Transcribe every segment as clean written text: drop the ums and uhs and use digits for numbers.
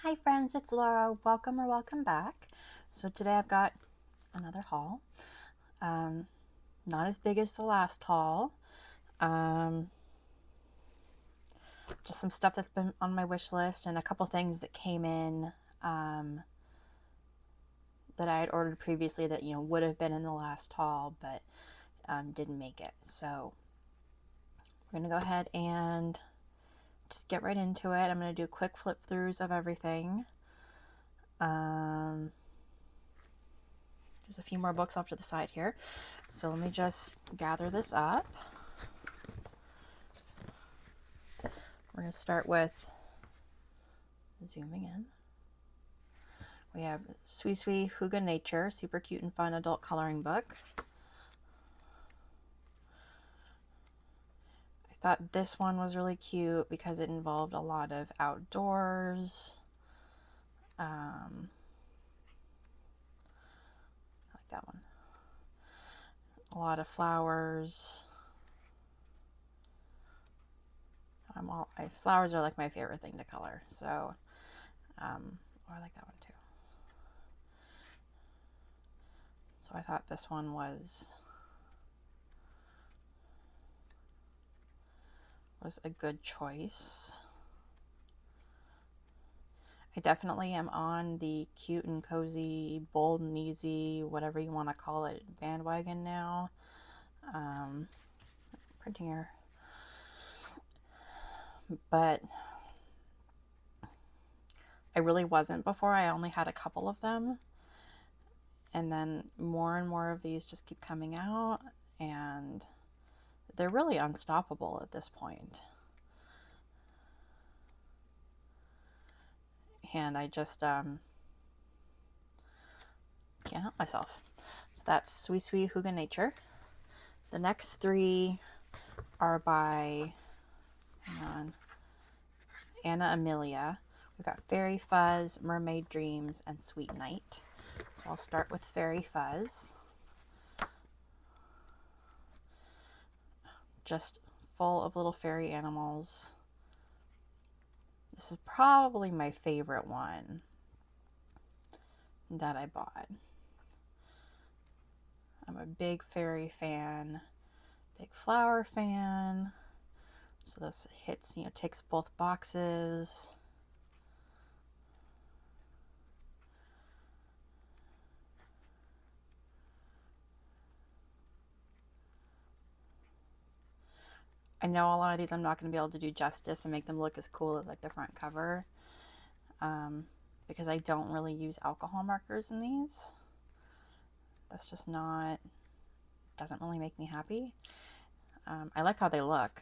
Hi friends, it's Laura. Welcome or welcome back. So today I've got another haul. Not as big as the last haul. Just some stuff that's been on my wish list and a couple things that came in that I had ordered previously that would have been in the last haul but didn't make it. So we're gonna go ahead and just get right into it. I'm gonna do quick flip throughs of everything. There's a few more books off to the side here. So let me just gather this up. We're going to start with zooming in. We have Sweet Sweet Hygge Nature, super cute and fun adult coloring book. I thought this one was really cute because it involved a lot of outdoors. I like that one. A lot of flowers. Flowers are like my favorite thing to color, so I like that one too. So I thought this one was a good choice. I definitely am on the cute and cozy, bold and easy, whatever you want to call it, bandwagon now. Printing here. But I really wasn't before. I only had a couple of them. And then more and more of these just keep coming out. And they're really unstoppable at this point. And I just can't help myself. So that's Sweet Sweet Hygge Nature. The next three are by Amelia. We've got Fairy Fuzz, Mermaid Dreams, and Sweet Night. So I'll start with Fairy Fuzz. Just full of little fairy animals. This is probably my favorite one that I bought. I'm a big fairy fan, big flower fan. So this hits, ticks both boxes. I know a lot of these I'm not going to be able to do justice and make them look as cool as like the front cover because I don't really use alcohol markers in these. That's just not, doesn't really make me happy. I like how they look,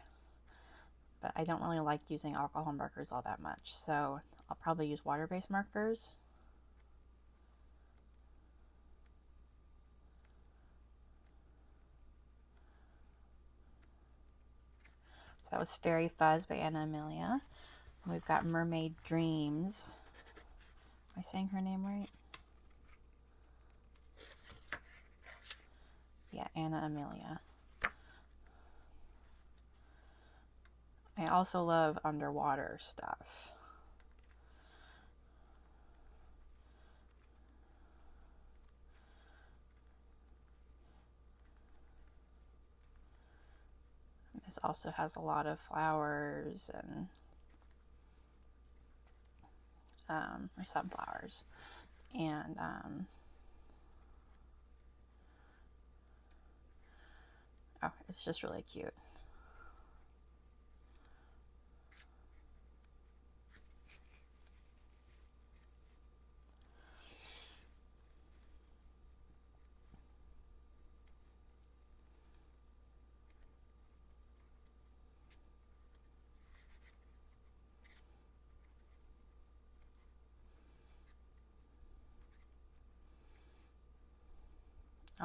but I don't really like using alcohol markers all that much. So I'll probably use water-based markers. So that was Fairy Fuzz by Amelia. And we've got Mermaid Dreams. Am I saying her name right? Yeah, Amelia. I also love underwater stuff. This also has a lot of flowers and or sunflowers, and oh, it's just really cute.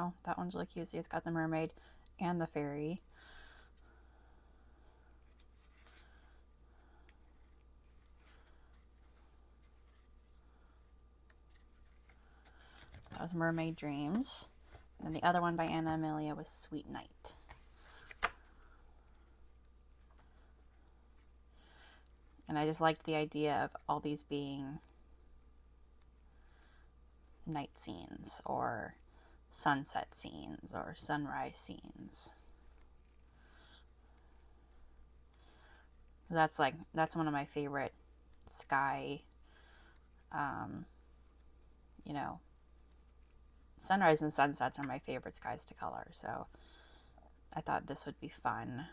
Oh, that one's really cute. See, it's got the mermaid and the fairy. That was Mermaid Dreams. And the other one by Amelia was Sweet Night. And I just liked the idea of all these being night scenes or sunset scenes or sunrise scenes. That's one of my favorite sky, you know, sunrise and sunsets are my favorite skies to color. So I thought this would be fun.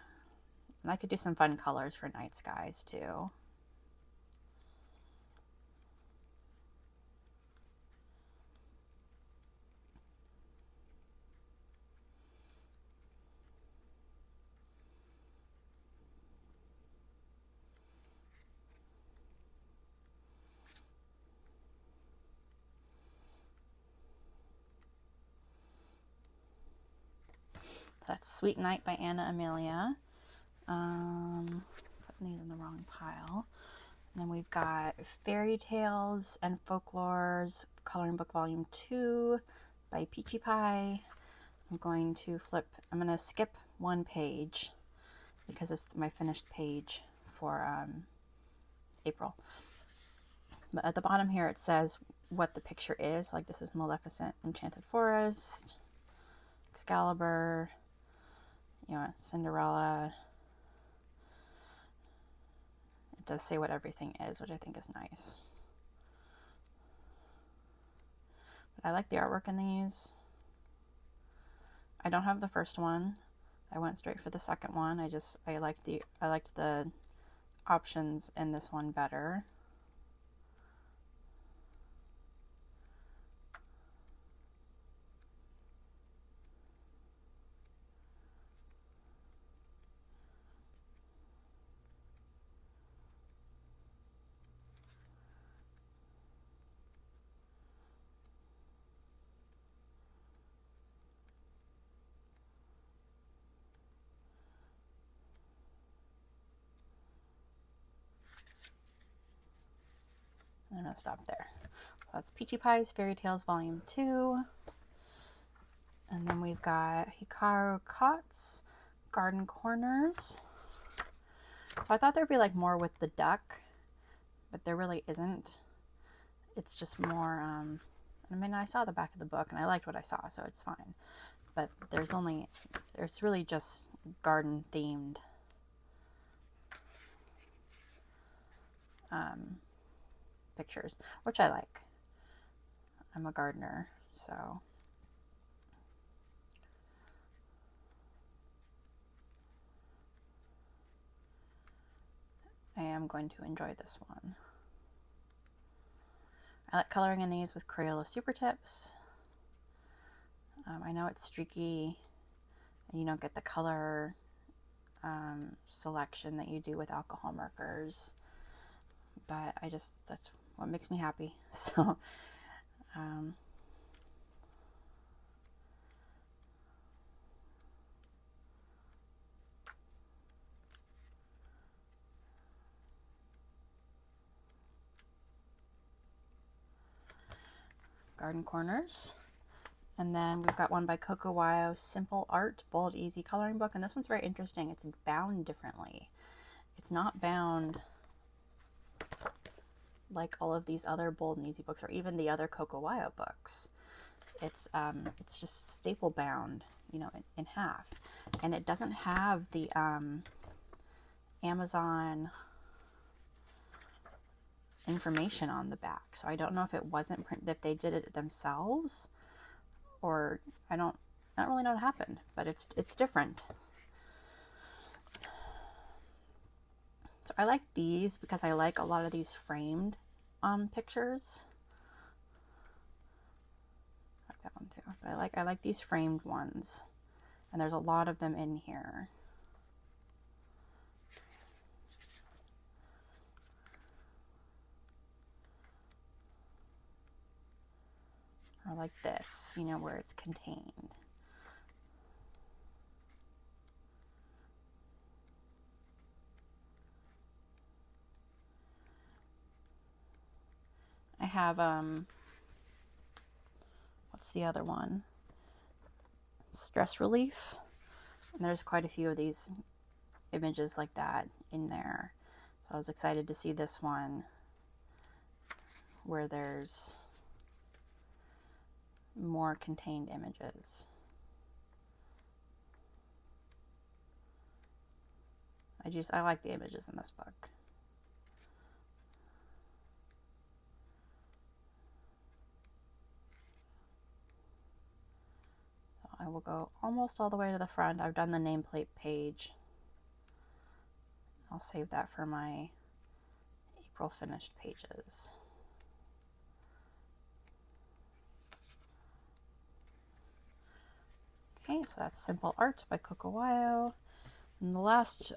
And I could do some fun colors for night skies too. That's Sweet Night by Amelia. Putting these in the wrong pile. And then we've got Fairy Tales and Folklores, Coloring Book Volume 2 by Peachy Pie. I'm going to skip one page because it's my finished page for April. But at the bottom here it says what the picture is. Like, this is Maleficent, Enchanted Forest, Excalibur, Cinderella. It does say what everything is, which I think is nice. But I like the artwork in these. I don't have the first one. I went straight for the second one. I liked the options in this one better. I'm going to stop there. So that's Peachy Pie's Fairy Tales Volume 2. And then we've got Hikaru Kott's Garden Corners. So I thought there'd be like more with the duck, but there really isn't. It's just more, I mean, I saw the back of the book and I liked what I saw, so it's fine. But there's really just garden themed pictures, which I like. I'm a gardener, so. I am going to enjoy this one. I like coloring in these with Crayola Super Tips. I know it's streaky and you don't get the color selection that you do with alcohol markers, but that's what makes me happy. So Garden Corners. And then we've got one by Coco Simple Art, Bold Easy Coloring Book. And this one's very interesting. It's bound differently. It's not bound like all of these other Bold and Easy books, or even the other Coco books. It's just staple bound, in half. And it doesn't have the Amazon information on the back. So I don't know if it wasn't if they did it themselves, or I don't really know what happened, but it's different. So I like these because I like a lot of these framed pictures. I like that one too, but I like these framed ones, and there's a lot of them in here. Or like this, where it's contained. I have, what's the other one? Stress Relief. And there's quite a few of these images like that in there. So I was excited to see this one where there's more contained images. I like the images in this book. So I will go almost all the way to the front. I've done the nameplate page. I'll save that for my April finished pages. Okay, so that's Simple Art by Coco Simple. And the last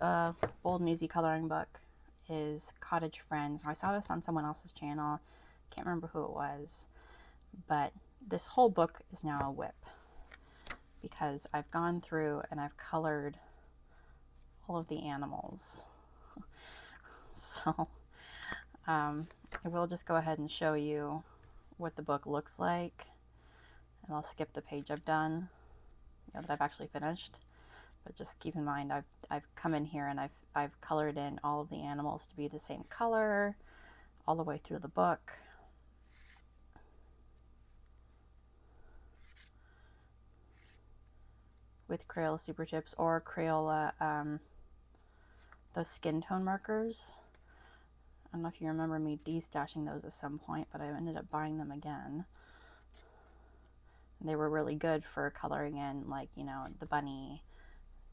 bold and easy coloring book is Cottage Friends. I saw this on someone else's channel. Can't remember who it was. But this whole book is now a whip, because I've gone through and I've colored all of the animals. So I will just go ahead and show you what the book looks like. And I'll skip the page I've done, that I've actually finished. But just keep in mind, I've come in here and I've colored in all of the animals to be the same color all the way through the book. With Crayola Super Tips or Crayola, those skin tone markers. I don't know if you remember me destashing those at some point, but I ended up buying them again. They were really good for coloring in, like, the bunny.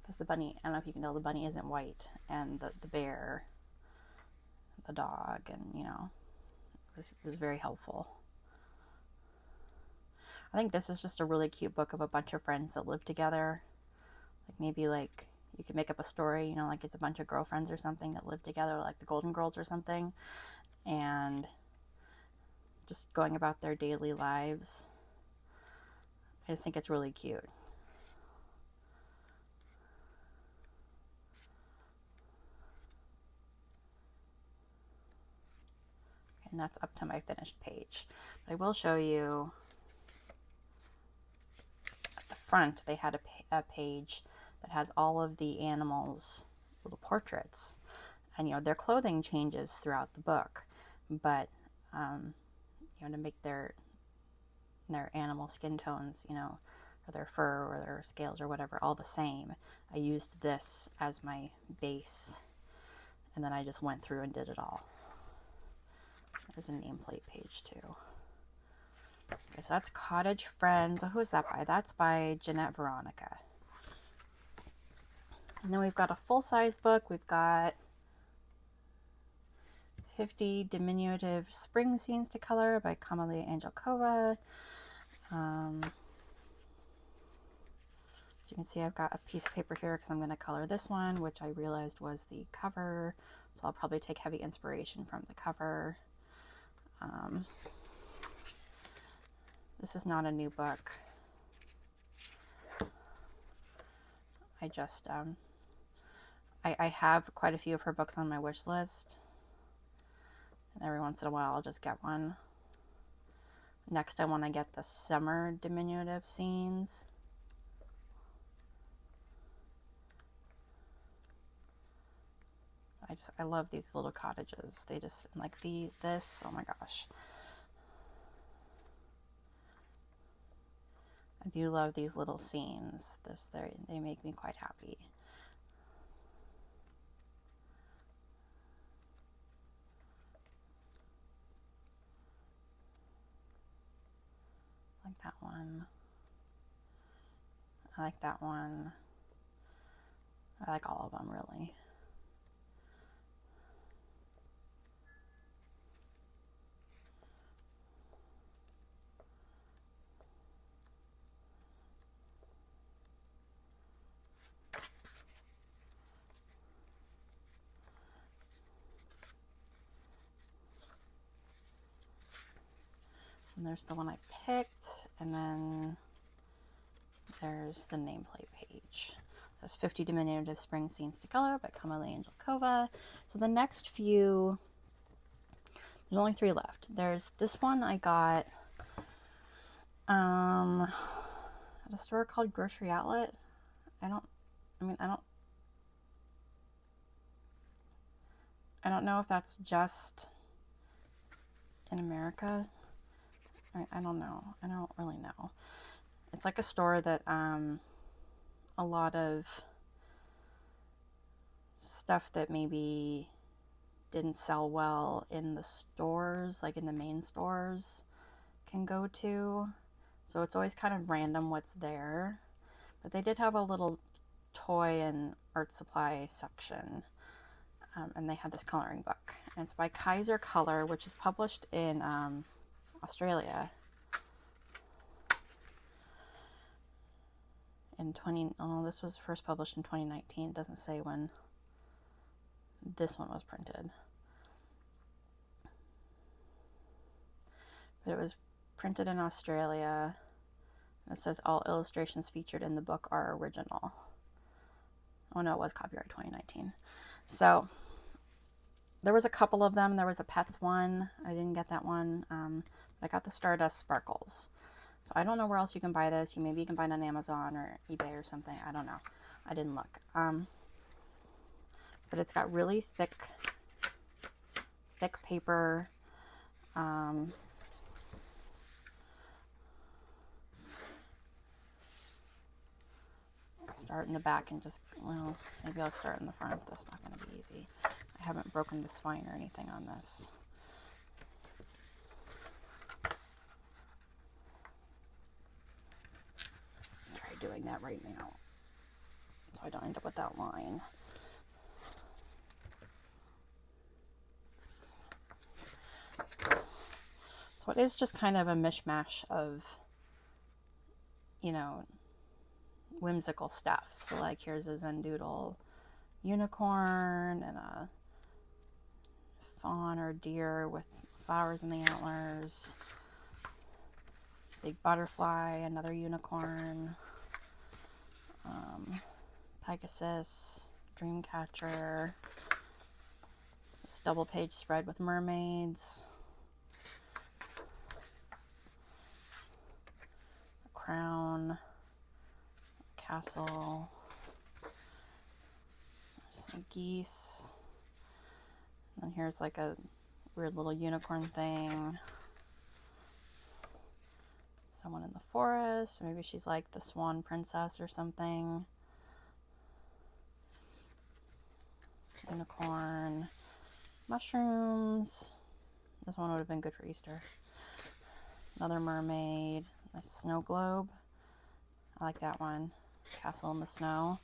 Because the bunny, I don't know if you can tell, the bunny isn't white. And the bear, the dog, and, it was very helpful. I think this is just a really cute book of a bunch of friends that live together. Like, maybe, you could make up a story, like it's a bunch of girlfriends or something that live together, like the Golden Girls or something. And just going about their daily lives. I just think it's really cute. And that's up to my finished page. But I will show you at the front, they had a page that has all of the animals' little portraits. And, their clothing changes throughout the book. But, to make their animal skin tones, or their fur or their scales or whatever, all the same, I used this as my base. And then I just went through and did it all. There's a nameplate page too. Okay, so that's Cottage Friends. Oh, who is that by? That's by Jeanette Veronica. And then we've got a full-size book. We've got 50 Diminutive Spring Scenes to Color by Amelia Angelkova. So you can see I've got a piece of paper here because I'm going to color this one, which I realized was the cover. So I'll probably take heavy inspiration from the cover. This is not a new book. I just, I have quite a few of her books on my wish list. And every once in a while I'll just get one. Next I want to get the summer Diminutive scenes. I love these little cottages. They just, like this, oh my gosh. I do love these little scenes. They make me quite happy. I like that one. I like that one. I like all of them, really. And there's the one I picked, and then there's the nameplate page. That's 50 Diminutive Spring Scenes to Color by Amelia Angelkova. So the next few, there's only 3 left. There's this one I got at a store called Grocery Outlet. I don't know if that's just in America. I don't know. I don't really know. It's like a store that a lot of stuff that maybe didn't sell well in the stores, like in the main stores, can go to. So it's always kind of random what's there. But they did have a little toy and art supply section. And they had this coloring book. And it's by Kaiser Color, which is published in Australia. This was first published in 2019. It doesn't say when this one was printed. But it was printed in Australia. It says all illustrations featured in the book are original. Oh no, it was copyright 2019. So there was a couple of them. There was a Pets one. I didn't get that one. I got the Stardust Sparkles. So I don't know where else you can buy this. Maybe you can buy it on Amazon or eBay or something. I don't know. I didn't look. But it's got really thick paper. Start in the back and just, well, maybe I'll start in the front. That's not going to be easy. I haven't broken the spine or anything on this. Try doing that right now so I don't end up with that line. So it is just kind of a mishmash of, you know, whimsical stuff. So like here's a Zendoodle unicorn and a fawn or deer with flowers in the antlers. Big butterfly, another unicorn, Pegasus, Dreamcatcher, this double page spread with mermaids, a crown, a castle, some geese, and here's like a weird little unicorn thing. Someone in the forest, maybe she's like the swan princess or something. Unicorn, mushrooms. This one would have been good for Easter. Another mermaid, a snow globe. I like that one. Castle in the snow.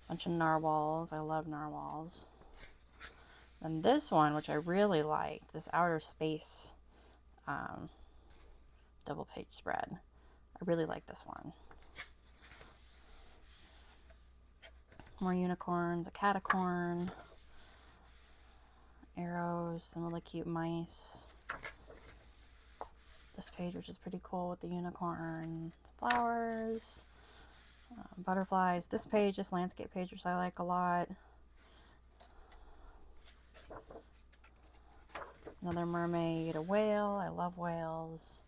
Bunch of narwhals. I love narwhals. And this one, which I really liked, this outer space double page spread. I really like this one. More unicorns, a catacorn, arrows, some really cute mice. This page, which is pretty cool with the unicorn, flowers, butterflies. This page, this landscape page, which I like a lot. Another mermaid, a whale. I love whales.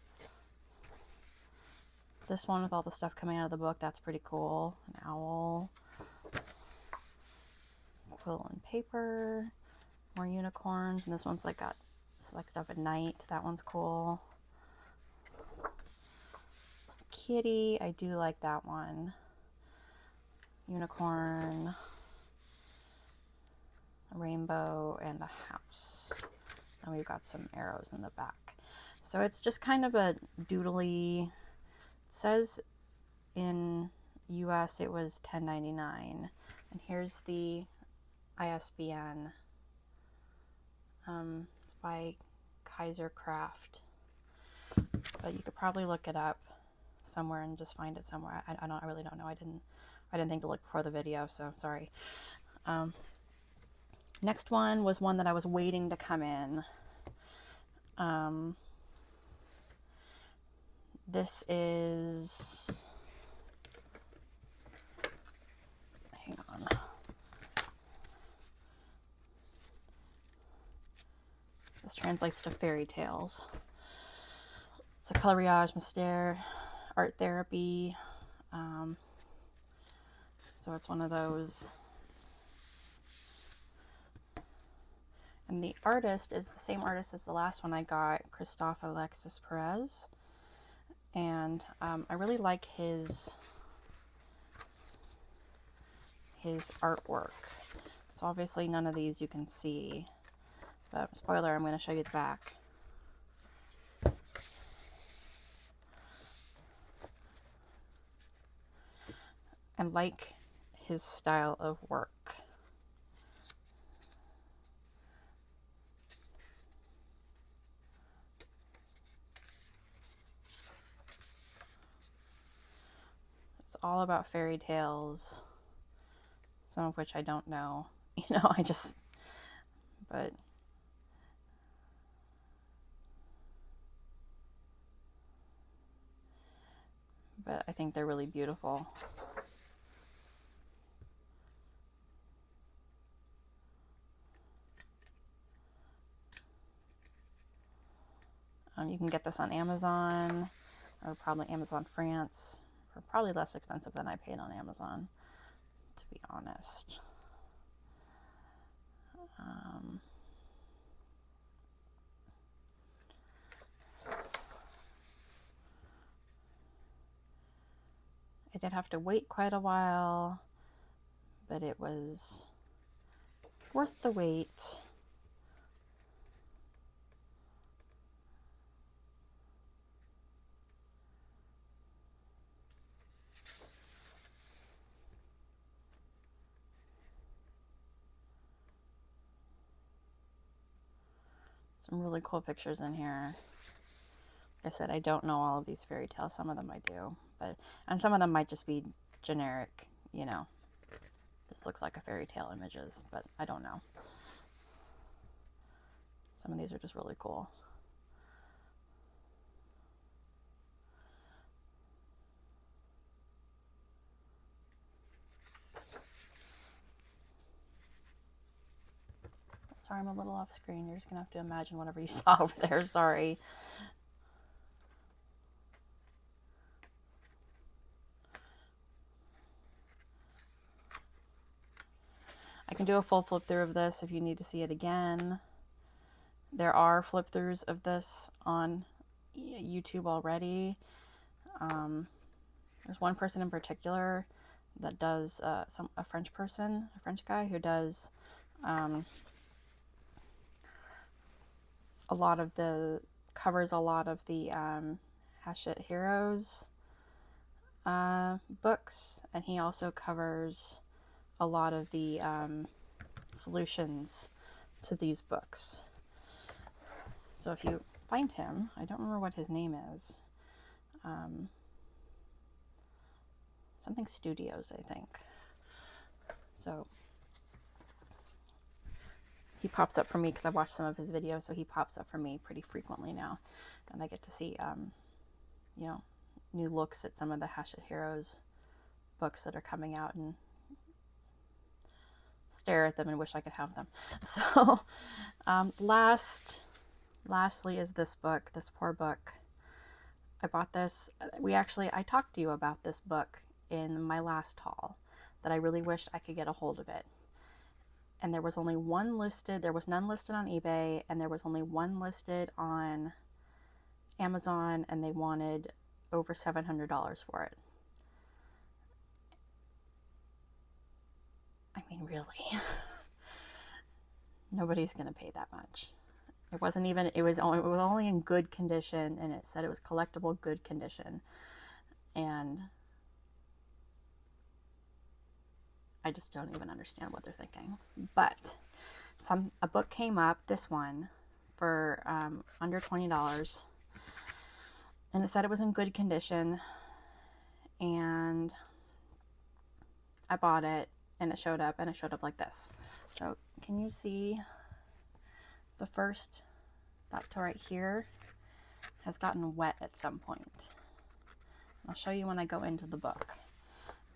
This one with all the stuff coming out of the book, that's pretty cool. An owl. Quill and paper. More unicorns. And this one's like got select stuff at night. That one's cool. Kitty. I do like that one. Unicorn. A rainbow and a house. And we've got some arrows in the back. So it's just kind of a doodly. It says in US it was $10.99, and here's the ISBN. It's by Kaiser Craft, but you could probably look it up somewhere and just find it somewhere. I really don't know. I didn't think to look before the video, so sorry. Next one was one that I was waiting to come in. This is, hang on. This translates to fairy tales. It's a coloriage mystère, art therapy. So it's one of those. And the artist is the same artist as the last one I got, Christophe Alexis Perez. And I really like his artwork. So obviously none of these you can see, but spoiler, I'm going to show you the back. I like his style of work. It's all about fairy tales, some of which I don't know. You know, but I think they're really beautiful. You can get this on Amazon, or probably Amazon France, for probably less expensive than I paid on Amazon, to be honest. I did have to wait quite a while, but it was worth the wait. Some really cool pictures in here. Like I said, I don't know all of these fairy tales. Some of them I do, and some of them might just be generic, you know. This looks like a fairy tale images, but I don't know. Some of these are just really cool. Sorry, I'm a little off screen. You're just gonna have to imagine whatever you saw over there. Sorry. I can do a full flip through of this if you need to see it again. There are flip throughs of this on YouTube already. There's one person in particular that does, a French guy who does covers a lot of the Hachette Heroes books, and he also covers a lot of the solutions to these books. So if you find him, I don't remember what his name is. Something Studios, I think. So he pops up for me because I've watched some of his videos, so he pops up for me pretty frequently now. And I get to see, you know, new looks at some of the Hachette Heroes books that are coming out and stare at them and wish I could have them. So lastly is this book, this poor book. I bought this. I talked to you about this book in my last haul, that I really wished I could get a hold of it. And there was only one listed. There was none listed on eBay, and there was only one listed on Amazon, and they wanted over $700 for it. I mean, really? Nobody's gonna pay that much. It was only in good condition, and it said it was collectible good condition. And I just don't even understand what they're thinking. But a book came up, this one, for under $20, and it said it was in good condition, and I bought it, and it showed up like this. So can you see the first, that to right here, has gotten wet at some point. I'll show you when I go into the book.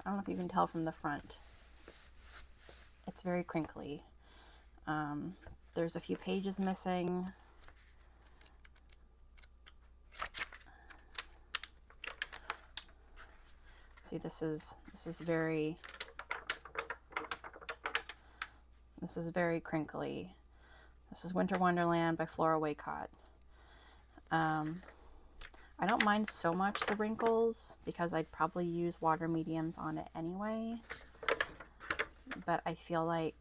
I don't know if you can tell from the front. It's very crinkly. There's a few pages missing. See, this is very crinkly. This is Winter Wonderland by Flora Waycott. I don't mind so much the wrinkles because I'd probably use water mediums on it anyway, but I feel like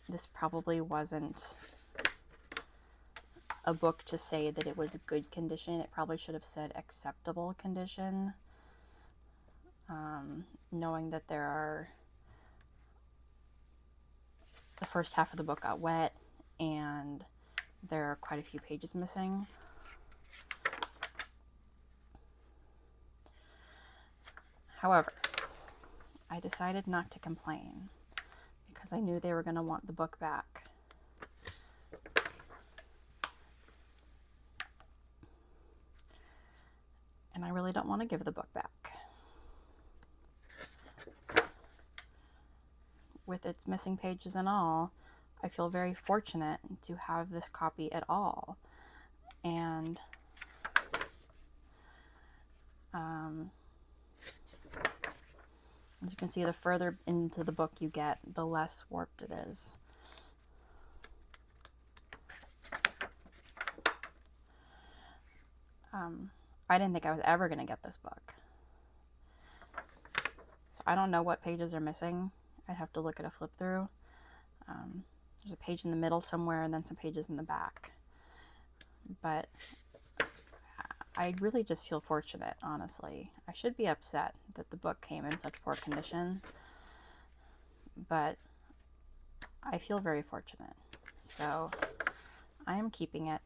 this probably wasn't a book to say that it was good condition. It probably should have said acceptable condition, knowing that the first half of the book got wet and there are quite a few pages missing. However, I decided not to complain because I knew they were going to want the book back. And I really don't want to give the book back. With its missing pages and all, I feel very fortunate to have this copy at all. And as you can see, the further into the book you get, the less warped it is. I didn't think I was ever going to get this book. So I don't know what pages are missing. I'd have to look at a flip through. There's a page in the middle somewhere and then some pages in the back. But I really just feel fortunate, honestly. I should be upset that the book came in such poor condition, but I feel very fortunate. So I am keeping it.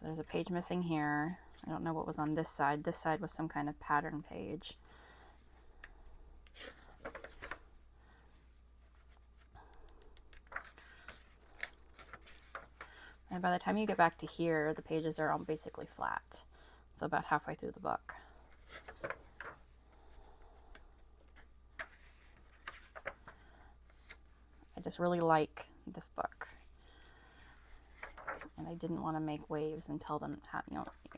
So there's a page missing here. I don't know what was on this side. This side was some kind of pattern page. And by the time you get back to here, the pages are all basically flat. So about halfway through the book. I just really like this book. And I didn't want to make waves and tell them how,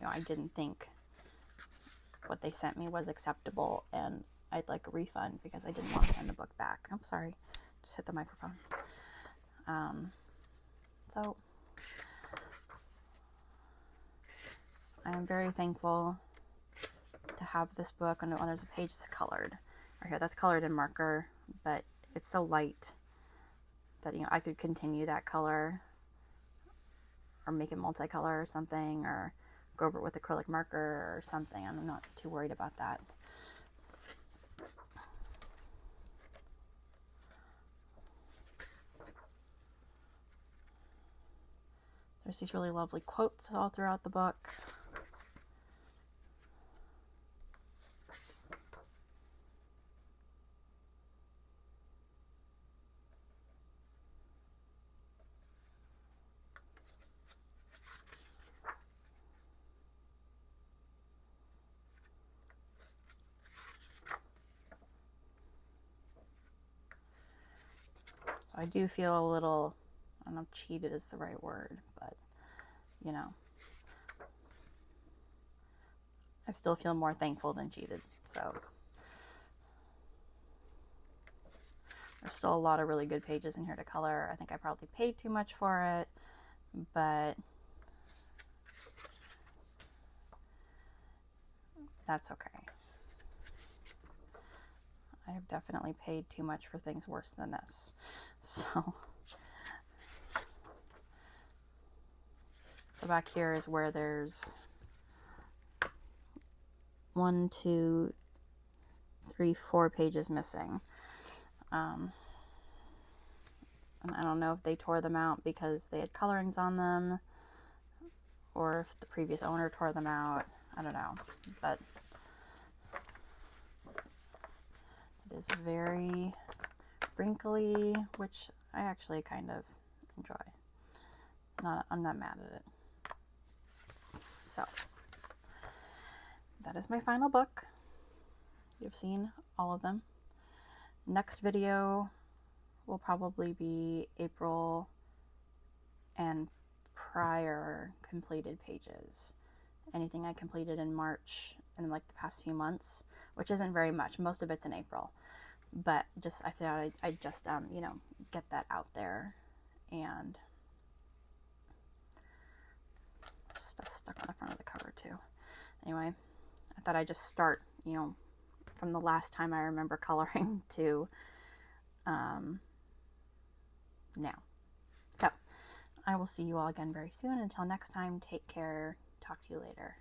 I didn't think what they sent me was acceptable and I'd like a refund because I didn't want to send the book back. I'm sorry, just hit the microphone. So I am very thankful to have this book. And there's a page that's colored. Right here, that's colored in marker, but it's so light that I could continue that color or make it multicolor or something, or go over it with acrylic marker or something. I'm not too worried about that. There's these really lovely quotes all throughout the book. So I do feel a little, I don't know if cheated is the right word, but I still feel more thankful than cheated. So there's still a lot of really good pages in here to color. I think I probably paid too much for it, but that's okay. I have definitely paid too much for things worse than this. So back here is where there's 1, 2, 3, 4 pages missing. And I don't know if they tore them out because they had colorings on them or if the previous owner tore them out. I don't know, but it is very wrinkly, which I actually kind of enjoy. I'm not mad at it. So that is my final book. You've seen all of them. Next video will probably be April and prior completed pages. Anything I completed in March in like the past few months, which isn't very much. Most of it's in April. but just I thought I'd just you know, get that out there. And stuff stuck on the front of the cover too. Anyway, I thought I'd just start, you know, from the last time I remember coloring to now. So I will see you all again very soon. Until next time, take care. Talk to you later.